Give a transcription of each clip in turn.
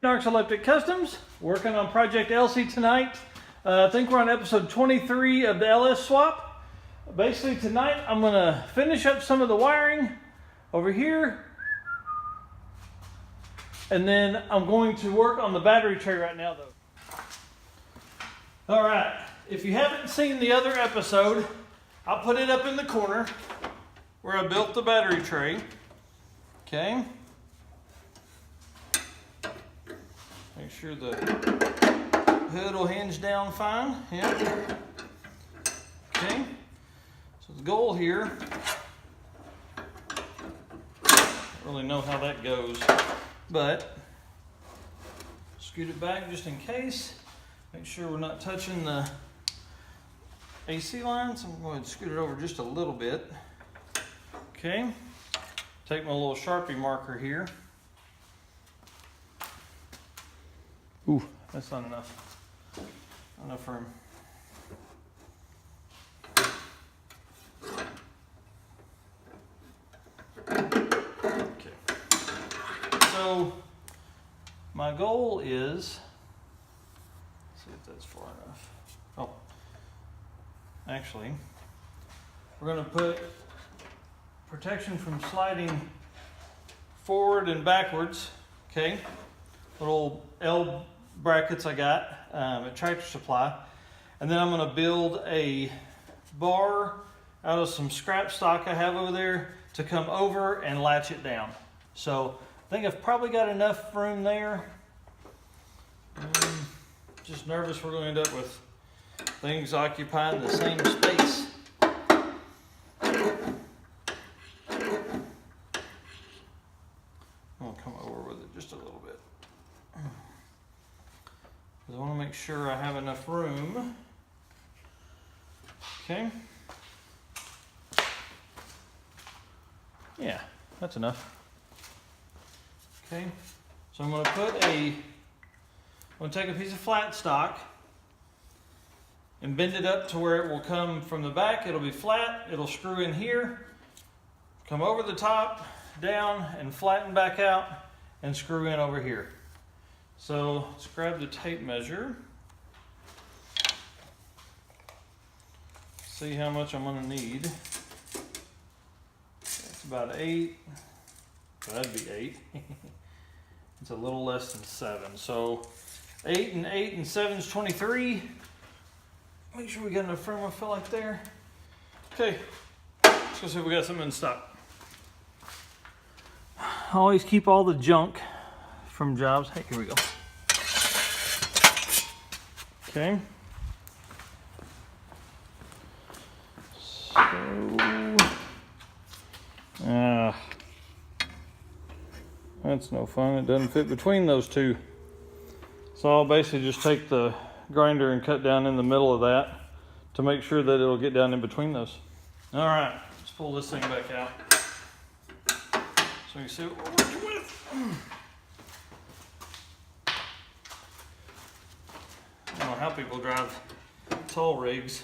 Narcs Electric Customs, working on Project Elsie tonight. I think we're on episode 23 of the LS swap. Basically tonight I'm going to finish up some of the wiring over here, and then I'm going to work on the battery tray right now though. Alright, if you haven't seen the other episode, I'll put it up in the corner where I built the battery tray. Okay. Make sure the hood will hinge down fine. Yep. Okay. So the goal here, I don't really know how that goes, but scoot it back just in case. Make sure we're not touching the AC lines. I'm going to scoot it over just a little bit. Okay. Take my little Sharpie marker here. Ooh, that's not enough. Not enough room. Okay. So my goal is, let's see if that's far enough. Oh, actually, we're going to put protection from sliding forward and backwards. Okay, little L brackets I got at Tractor Supply, and then I'm going to build a bar out of some scrap stock I have over there to come over and latch it down. So I think I've probably got enough room there. Just nervous we're going to end up with things occupying the same space. I'll come over with it just a little bit. I want to make sure I have enough room. Okay. Yeah, that's enough. Okay. So I'm going to take a piece of flat stock and bend it up to where it will come from the back. It'll be flat. It'll screw in here, come over the top, down, and flatten back out, and screw in over here. So let's grab the tape measure. See how much I'm going to need. It's about 8. So that'd be 8. It's a little less than 7. So 8 and 7 is 23. Make sure we got enough room, I feel like there. Okay, let's go see if we got something in stock. Always keep all the junk from jobs. Hey, here we go. Okay. So, that's no fun. It doesn't fit between those two. So I'll basically just take the grinder and cut down in the middle of that to make sure that it'll get down in between those. All right, let's pull this thing back out so you can see what we're working with. I don't know how people drive tall rigs.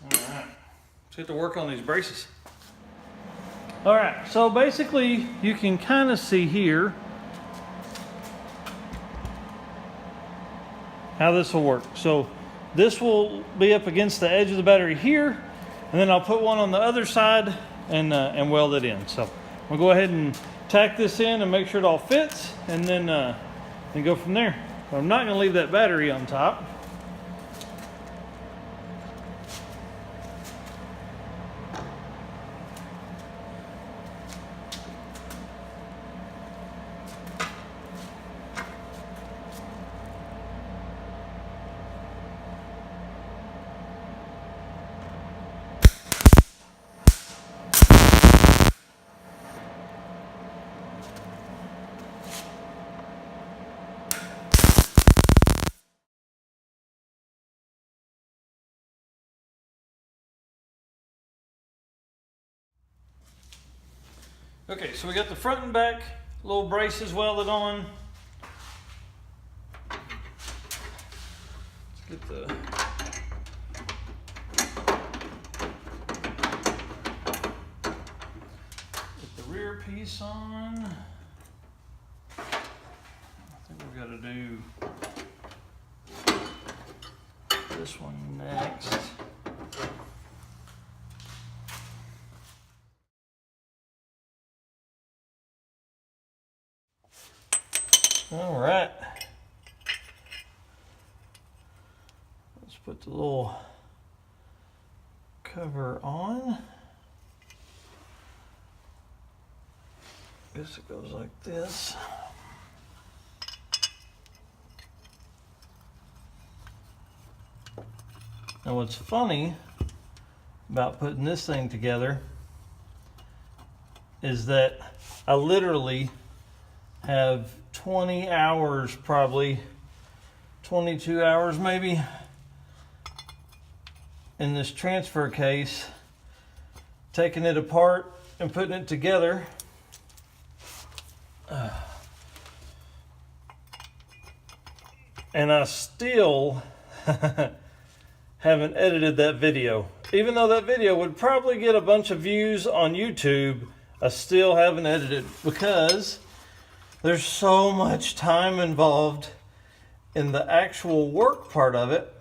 Alright, let's get to work on these braces. Alright, so basically you can kind of see here how this will work. So this will be up against the edge of the battery here, and then I'll put one on the other side and weld it in. So we'll go ahead and tack this in and make sure it all fits, and then go from there. But I'm not going to leave that battery on top. Okay, so we got the front and back little braces welded on. get the rear piece on. I think we've got to do this one next. All right. Let's put the little cover on. Guess it goes like this. Now what's funny about putting this thing together is that I literally have 20 hours, probably 22 hours maybe, in this transfer case, taking it apart and putting it together. And I still haven't edited that video. Even though that video would probably get a bunch of views on YouTube, I still haven't edited because there's so much time involved in the actual work part of it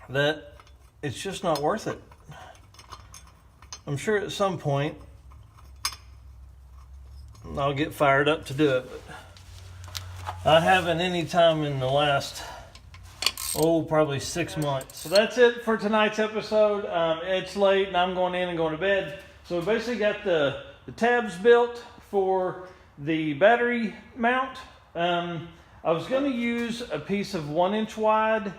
that it's just not worth it. I'm sure at some point I'll get fired up to do it, but I haven't any time in the last, probably 6 months. So that's it for tonight's episode. It's late and I'm going in and going to bed. So we basically got the tabs built for the battery mount. I was going to use a piece of 1-inch wide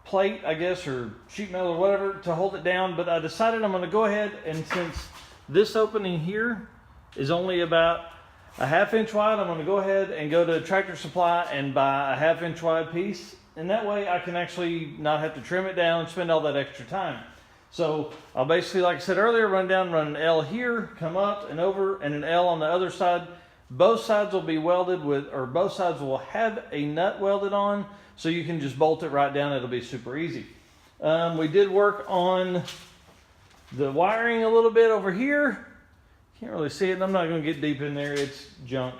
plate, I guess, or sheet metal or whatever to hold it down, but I decided I'm going to go ahead, and since this opening here is only about a 1/2 inch wide, I'm going to go ahead and go to Tractor Supply and buy a 1/2 inch wide piece, and that way I can actually not have to trim it down and spend all that extra time. So I'll basically, like I said earlier, run down, run an L here, come up and over, and an L on the other side. Both sides will be welded with, or both sides will have a nut welded on, so you can just bolt it right down. It'll be super easy. We did work on the wiring a little bit over here. Can't really see it, and I'm not going to get deep in there. It's junk.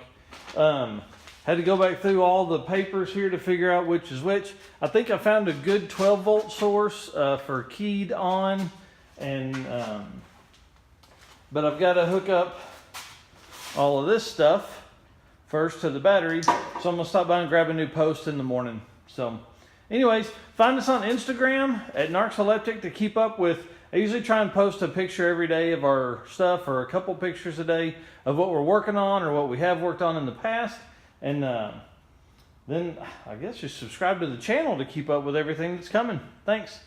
Had to go back through all the papers here to figure out which is which. I think I found a good 12-volt source for keyed on, and but I've got to hook up all of this stuff first to the battery. So I'm going to stop by and grab a new post in the morning. So anyways, find us on Instagram at Narcoleptic to keep up with. I usually try and post a picture every day of our stuff, or a couple pictures a day of what we're working on or what we have worked on in the past. And then I guess just subscribe to the channel to keep up with everything that's coming. Thanks.